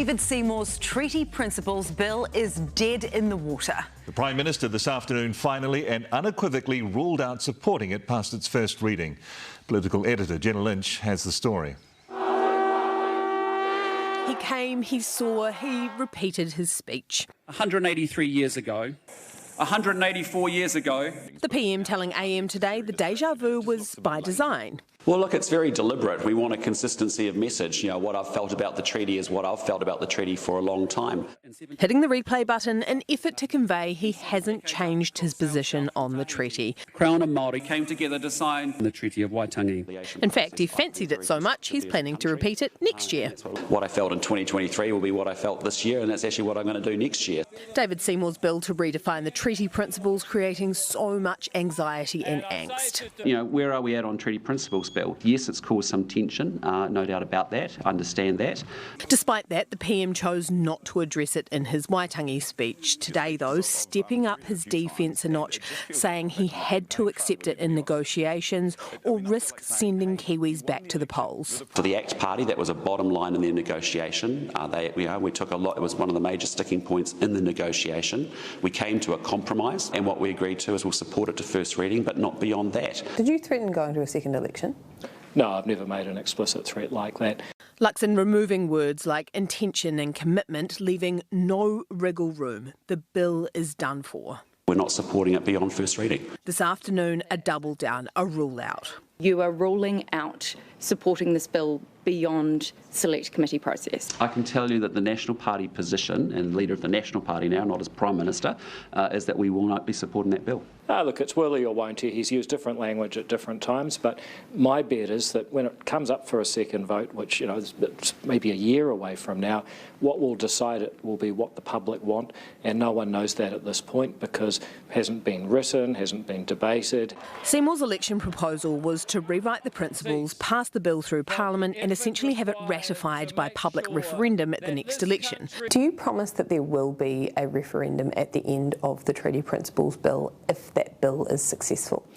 David Seymour's Treaty Principles Bill is dead in the water. The Prime Minister this afternoon finally and unequivocally ruled out supporting it past its first reading. Political editor Jenna Lynch has the story. He came, he saw, he repeated his speech. 183 years ago, 184 years ago. The PM telling AM today the deja vu was by design. Well, look, it's very deliberate. We want a consistency of message. You know, what I've felt about the treaty is what I've felt about the treaty for a long time. Hitting the replay button, an effort to convey he hasn't changed his position on the treaty. Crown and Māori came together to sign the Treaty of Waitangi. In fact, he fancied it so much he's planning to repeat it next year. What I felt in 2023 will be what I felt this year, and that's actually what I'm going to do next year. David Seymour's bill to redefine the treaty principles, creating so much anxiety and angst. You know, where are we at on treaty principles, Bill? Yes, it's caused some tension, no doubt about that. I understand that. Despite that, the PM chose not to address it in his Waitangi speech. Today, though, stepping up his defence a notch, saying he had to accept it in negotiations or risk sending Kiwis back to the polls. For the ACT Party, that was a bottom line in their negotiation. We took a lot. It was one of the major sticking points in the negotiation. We came to a compromise, and what we agreed to is we'll support it to first reading, but not beyond that. Did you threaten going to a second election? No, I've never made an explicit threat like that. Luxon removing words like intention and commitment, leaving no wriggle room. The bill is done for. We're not supporting it beyond first reading. This afternoon, a double down, a rule out. You are ruling out supporting this bill beyond select committee process. I can tell you that the National Party position, and leader of the National Party now, not as Prime Minister, is that we will not be supporting that bill. Look, it's will he or won't he. He's used different language at different times, but my bet is that when it comes up for a second vote, which, you know, is maybe a year away from now, what will decide it will be what the public want, and no one knows that at this point because it hasn't been written, hasn't been debated. Seymour's election proposal was to rewrite the principles, pass the bill through Parliament and essentially have it ratified by public referendum at the next election. Do you promise that there will be a referendum at the end of the Treaty Principles Bill if that bill is successful?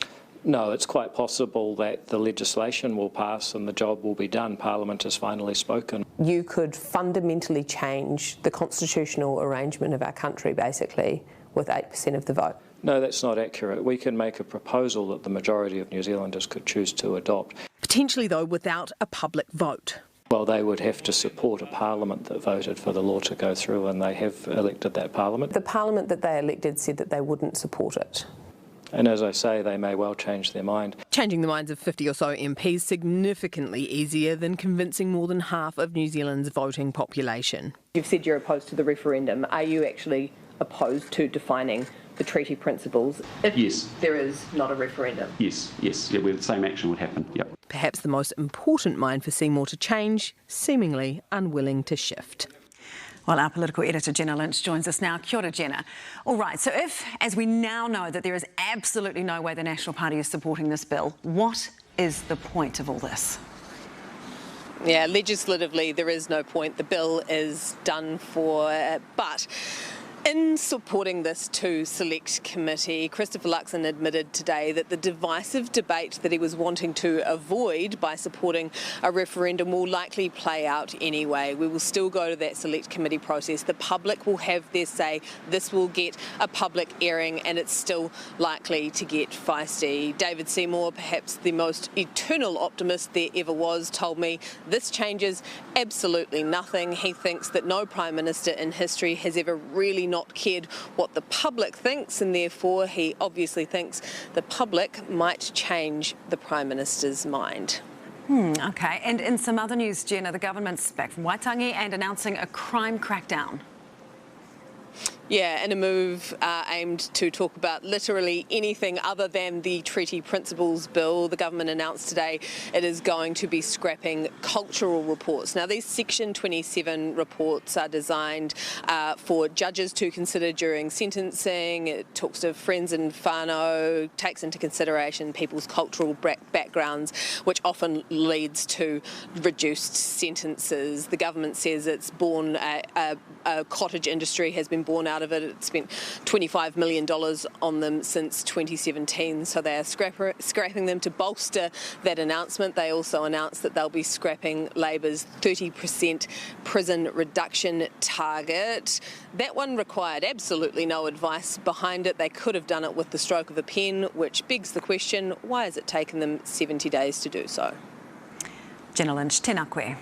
No, it's quite possible that the legislation will pass and the job will be done. Parliament has finally spoken. You could fundamentally change the constitutional arrangement of our country, basically, with 8% of the vote. No, that's not accurate. We can make a proposal that the majority of New Zealanders could choose to adopt. Potentially, though, without a public vote. Well, they would have to support a parliament that voted for the law to go through, and they have elected that parliament. The parliament that they elected said that they wouldn't support it. And as I say, they may well change their mind. Changing the minds of 50 or so MPs significantly easier than convincing more than half of New Zealand's voting population. You've said you're opposed to the referendum. Are you actually opposed to defining the treaty principles if yes. there is not a referendum? Yes. Yeah, the same action would happen. Yep. Perhaps the most important mind for Seymour to change, seemingly unwilling to shift. Well, our political editor, Jenna Lynch, joins us now. Kia ora, Jenna. All right, so if, as we now know, that there is absolutely no way the National Party is supporting this bill, what is the point of all this? Yeah, legislatively, there is no point. The bill is done for, but in supporting this to Select Committee, Christopher Luxon admitted today that the divisive debate that he was wanting to avoid by supporting a referendum will likely play out anyway. We will still go to that Select Committee process. The public will have their say. This will get a public airing and it's still likely to get feisty. David Seymour, perhaps the most eternal optimist there ever was, told me this changes absolutely nothing. He thinks that no Prime Minister in history has ever really not cared what the public thinks, and therefore he obviously thinks the public might change the Prime Minister's mind. OK, and in some other news, Jenna, the government's back from Waitangi and announcing a crime crackdown. Yeah, in a move aimed to talk about literally anything other than the Treaty Principles Bill, the government announced today it is going to be scrapping cultural reports. Now, these Section 27 reports are designed for judges to consider during sentencing. It talks to friends and whānau, takes into consideration people's cultural backgrounds, which often leads to reduced sentences. The government says it's born a cottage industry has been born out out of it. It spent $25 million on them since 2017, so they are scrapping them to bolster that announcement. They also announced that they'll be scrapping Labour's 30% prison reduction target. That one required absolutely no advice behind it. They could have done it with the stroke of a pen, which begs the question, why has it taken them 70 days to do so? Jenna Lynch, tēnā koe.